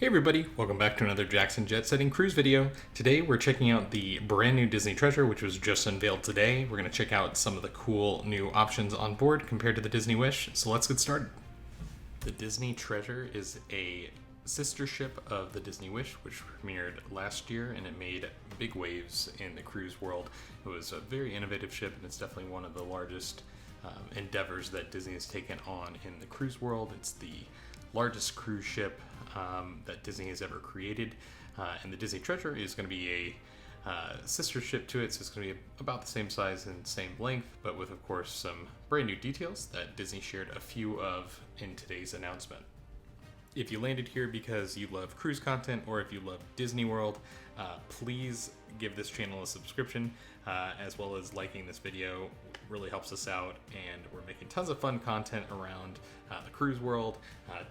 Hey everybody, welcome back to another Jackson Jet Setting Cruise video. Today we're checking out the brand new Disney Treasure, which was just unveiled today. We're going to check out some of the cool new options on board compared to the Disney Wish, so let's get started. The Disney Treasure is a sister ship of the Disney Wish, which premiered last year, and it made big waves in the cruise world. It was a very innovative ship, and it's definitely one of the largest endeavors that Disney has taken on in the cruise world. It's the largest cruise ship that Disney has ever created, and the Disney Treasure is going to be a sister ship to it, so it's going to be about the same size and same length, but with, of course, some brand new details that Disney shared a few of in today's announcement. If you landed here because you love cruise content or if you love Disney World, please give this channel a subscription, as well as liking this video. Really helps us out, and we're making tons of fun content around the cruise world,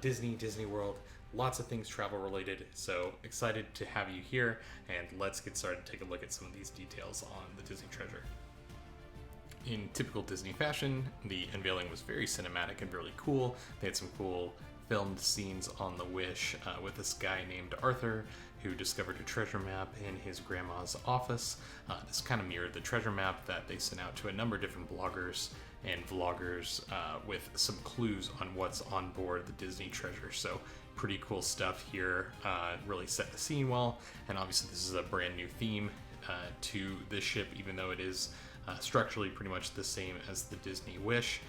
Disney World, lots of things travel related. So excited to have you here, and let's get started to take a look at some of these details on the Disney Treasure. In typical Disney fashion, the unveiling was very cinematic and really cool. They had some cool filmed scenes on the Wish with this guy named Arthur who discovered a treasure map in his grandma's office. This kind of mirrored the treasure map that they sent out to a number of different bloggers and vloggers with some clues on what's on board the Disney Treasure. So pretty cool stuff here, really set the scene well, and obviously this is a brand new theme to this ship, even though it is structurally pretty much the same as the Disney Wish.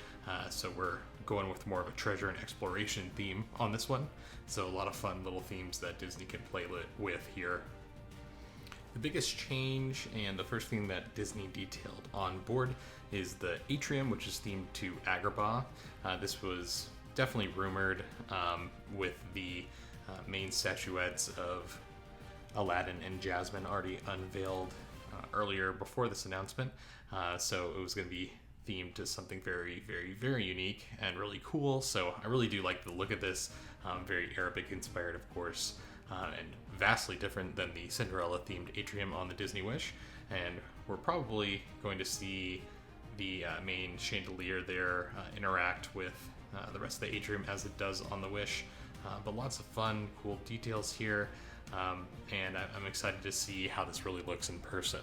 So we're going with more of a treasure and exploration theme on this one. So a lot of fun little themes that Disney can play with here. The biggest change and the first thing that Disney detailed on board is the Atrium, which is themed to Agrabah. This was definitely rumored with the main statuettes of Aladdin and Jasmine already unveiled earlier before this announcement. So it was going to be themed to something very, very, very unique and really cool. So I really do like the look of this. Very Arabic inspired, of course, and vastly different than the Cinderella themed Atrium on the Disney Wish. And we're probably going to see the main chandelier there interact with the rest of the Atrium as it does on the Wish. But lots of fun, cool details here. And I'm excited to see how this really looks in person.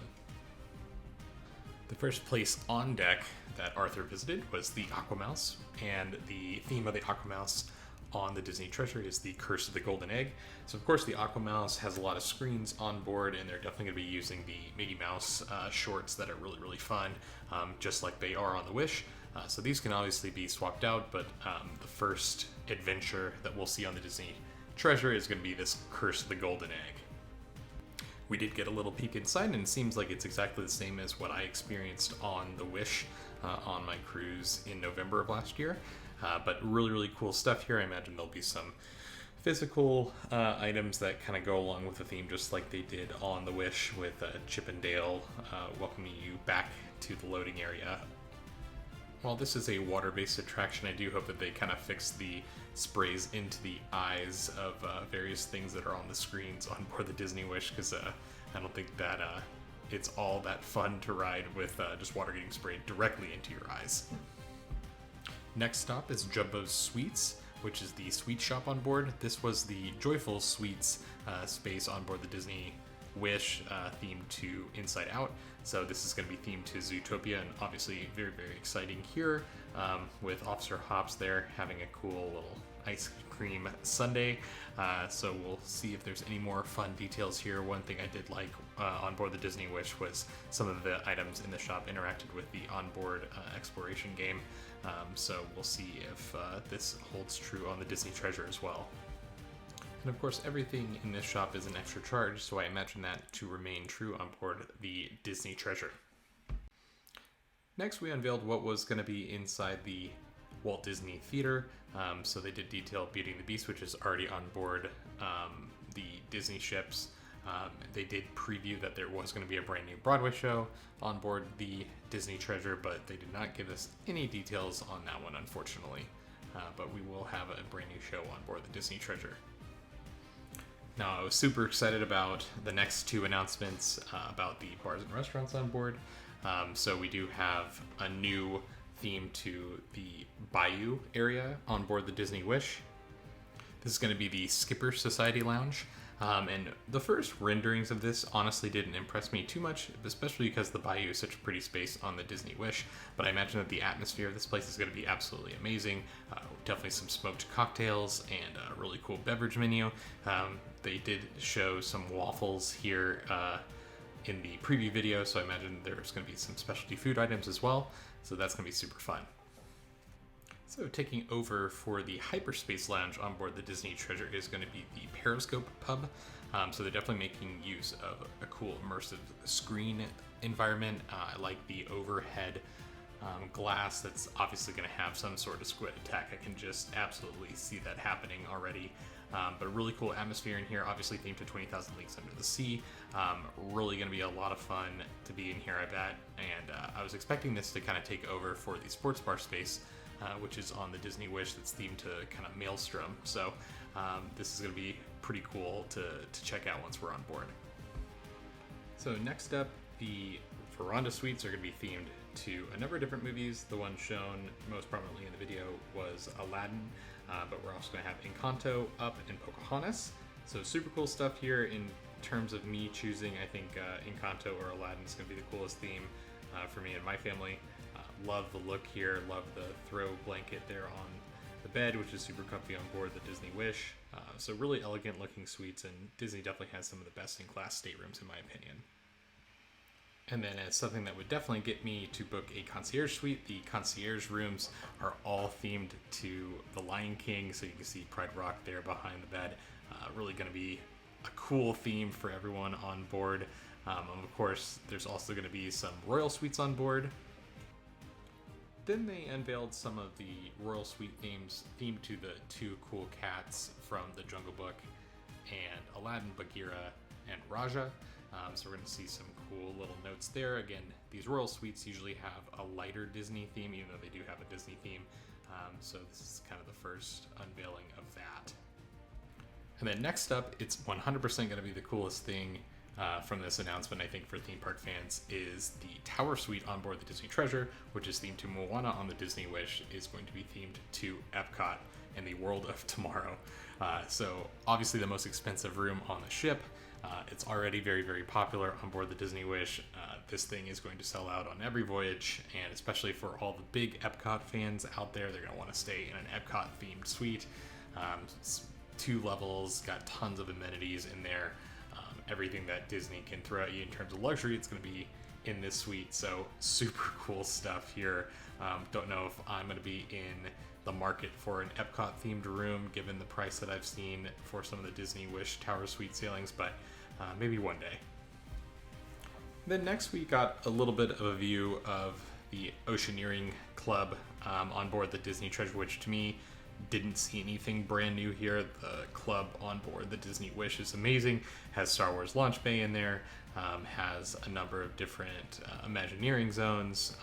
The first place on deck that Arthur visited was the Aqua Mouse, and the theme of the Aqua Mouse on the Disney Treasure is the Curse of the Golden Egg. So of course the Aqua Mouse has a lot of screens on board, and they're definitely going to be using the Mickey Mouse shorts that are really, really fun, just like they are on the Wish. So these can obviously be swapped out, but the first adventure that we'll see on the Disney Treasure is going to be this Curse of the Golden Egg. We did get a little peek inside, and it seems like it's exactly the same as what I experienced on the Wish on my cruise in November of last year. But really, really cool stuff here. I imagine there'll be some physical items that kind of go along with the theme, just like they did on the Wish with Chip and Dale welcoming you back to the loading area. While this is a water-based attraction, I do hope that they kind of fix the sprays into the eyes of various things that are on the screens on board the Disney Wish, because I don't think that it's all that fun to ride with just water getting sprayed directly into your eyes. Next stop is Jumbo's Suites, which is the sweet shop on board. This was the Joyful Suites space on board the Disney Wish themed to Inside Out. So this is going to be themed to Zootopia, and obviously very, very exciting here with Officer Hops there having a cool little ice cream sundae. So we'll see if there's any more fun details here. One thing I did like on board the Disney Wish was some of the items in the shop interacted with the onboard exploration game. So we'll see if this holds true on the Disney Treasure as well. And of course, everything in this shop is an extra charge, so I imagine that to remain true on board the Disney Treasure. Next, we unveiled what was going to be inside the Walt Disney Theater. So they did detail Beauty and the Beast, which is already on board the Disney ships. They did preview that there was going to be a brand new Broadway show on board the Disney Treasure, but they did not give us any details on that one, unfortunately. But we will have a brand new show on board the Disney Treasure. Now, I was super excited about the next two announcements about the bars and restaurants on board. So we do have a new theme to the Bayou area on board the Disney Wish. This is going to be the Skipper Society Lounge. And the first renderings of this honestly didn't impress me too much, especially because the Bayou is such a pretty space on the Disney Wish. But I imagine that the atmosphere of this place is going to be absolutely amazing. Definitely some smoked cocktails and a really cool beverage menu. They did show some waffles here in the preview video, so I imagine there's going to be some specialty food items as well. So that's going to be super fun. So taking over for the Hyperspace Lounge on board the Disney Treasure is going to be the Periscope Pub. So they're definitely making use of a cool immersive screen environment. I like the overhead glass that's obviously going to have some sort of squid attack. I can just absolutely see that happening already. But a really cool atmosphere in here, obviously themed to 20,000 Leagues Under the Sea. Really going to be a lot of fun to be in here, I bet. And I was expecting this to kind of take over for the sports bar space, which is on the Disney Wish that's themed to kind of Maelstrom. So this is going to be pretty cool to check out once we're on board. So next up, the Veranda Suites are going to be themed to a number of different movies. The one shown most prominently in the video was Aladdin, but we're also going to have Encanto, Up, and Pocahontas. So super cool stuff here. In terms of me choosing, I think Encanto or Aladdin is going to be the coolest theme for me and my family. Love the look here, love the throw blanket there on the bed, which is super comfy on board the Disney Wish. So really elegant looking suites, and Disney definitely has some of the best in class staterooms in my opinion. And then as something that would definitely get me to book a concierge suite, the concierge rooms are all themed to the Lion King. So you can see Pride Rock there behind the bed. Really going to be a cool theme for everyone on board. Of course, there's also going to be some royal suites on board. Then they unveiled some of the royal suite themes themed to the two cool cats from the Jungle Book and Aladdin, Bagheera, and Raja. So we're going to see some cool little notes there. Again, these royal suites usually have a lighter Disney theme, even though they do have a Disney theme. So this is kind of the first unveiling of that. And then next up, it's 100% going to be the coolest thing from this announcement, I think, for theme park fans, is the Tower Suite on board the Disney Treasure, which is themed to Moana on the Disney Wish, is going to be themed to EPCOT and the World of Tomorrow. So obviously the most expensive room on the ship. It's already very, very popular on board the Disney Wish. This thing is going to sell out on every voyage, and especially for all the big EPCOT fans out there, they're going to want to stay in an EPCOT themed suite. It's 2 levels, got tons of amenities in there. Everything that Disney can throw at you in terms of luxury, it's going to be in this suite. So super cool stuff here. Don't know if I'm going to be in the market for an Epcot themed room given the price that I've seen for some of the Disney Wish Tower Suite sailings, but maybe one day. Then next we got a little bit of a view of the Oceaneering Club on board the Disney Treasure, which to me didn't see anything brand new here. The club on board the Disney Wish is amazing. Has Star Wars Launch Bay in there, has a number of different Imagineering zones,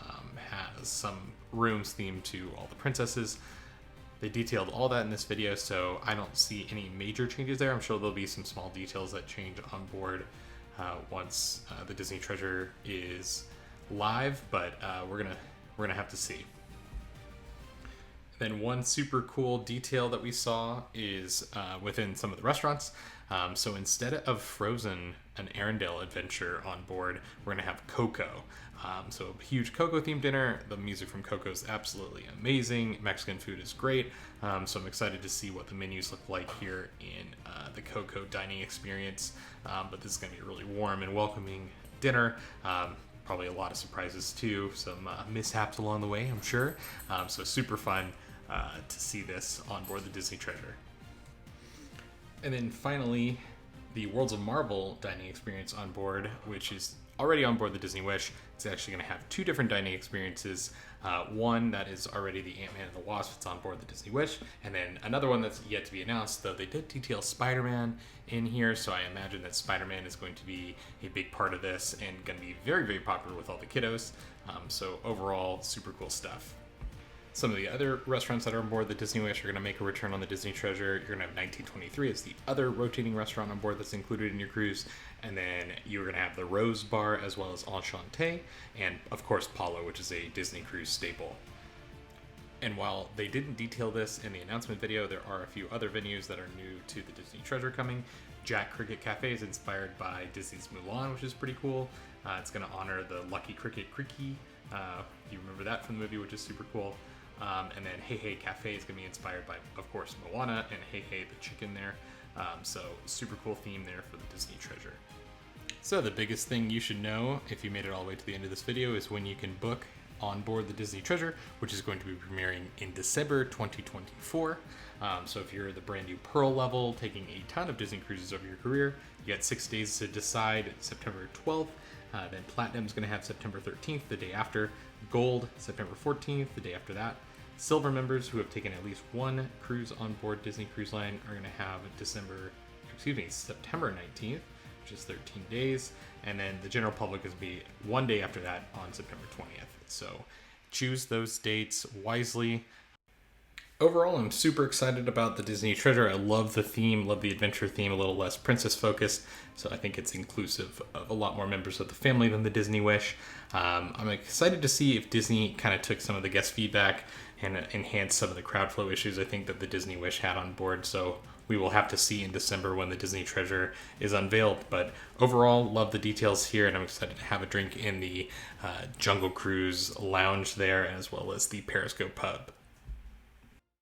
has some rooms themed to all the princesses. They detailed all that in this video, so I don't see any major changes there. I'm sure there'll be some small details that change on board once the Disney Treasure is live, but we're gonna have to see. Then one super cool detail that we saw is within some of the restaurants. So instead of Frozen, an Arendelle adventure on board, we're going to have Coco. So a huge Coco themed dinner. The music from Coco is absolutely amazing. Mexican food is great. So I'm excited to see what the menus look like here in the Coco dining experience. But this is going to be a really warm and welcoming dinner. Probably a lot of surprises too. Some mishaps along the way, I'm sure. So super fun to see this on board the Disney Treasure. And then finally, the Worlds of Marvel dining experience on board, which is already on board the Disney Wish. It's actually going to have 2 different dining experiences. One that is already the Ant-Man and the Wasp. It's on board the Disney Wish. And then another one that's yet to be announced, though they did detail Spider-Man in here. So I imagine that Spider-Man is going to be a big part of this and going to be very, very popular with all the kiddos. So overall, super cool stuff. Some of the other restaurants that are on board the Disney Wish are going to make a return on the Disney Treasure. You're going to have 1923 as the other rotating restaurant on board that's included in your cruise. And then you're going to have the Rose Bar as well as Enchanté. And of course, Palo, which is a Disney cruise staple. And while they didn't detail this in the announcement video, there are a few other venues that are new to the Disney Treasure coming. Jack Cricket Cafe is inspired by Disney's Mulan, which is pretty cool. It's going to honor the Lucky Cricket Creaky. You remember that from the movie, which is super cool. And then Hey Hey Cafe is going to be inspired by, of course, Moana and Hey Hey the chicken there. So super cool theme there for the Disney Treasure. So the biggest thing you should know if you made it all the way to the end of this video is when you can book on board the Disney Treasure, which is going to be premiering in December 2024. So if you're the brand new Pearl level, taking a ton of Disney cruises over your career, you got 6 days to decide, September 12th. Then Platinum's going to have September 13th, the day after. Gold, September 14th, the day after that. Silver members who have taken at least one cruise on board Disney Cruise Line are going to have September 19th, which is 13 days. And then the general public is going to be one day after that on September 20th. So choose those dates wisely. Overall, I'm super excited about the Disney Treasure. I love the theme, love the adventure theme, a little less princess focused. So I think it's inclusive of a lot more members of the family than the Disney Wish. I'm excited to see if Disney kind of took some of the guest feedback and enhanced some of the crowd flow issues I think that the Disney Wish had on board. So we will have to see in December when the Disney Treasure is unveiled. But overall, love the details here, and I'm excited to have a drink in the Jungle Cruise lounge there, as well as the Periscope Pub.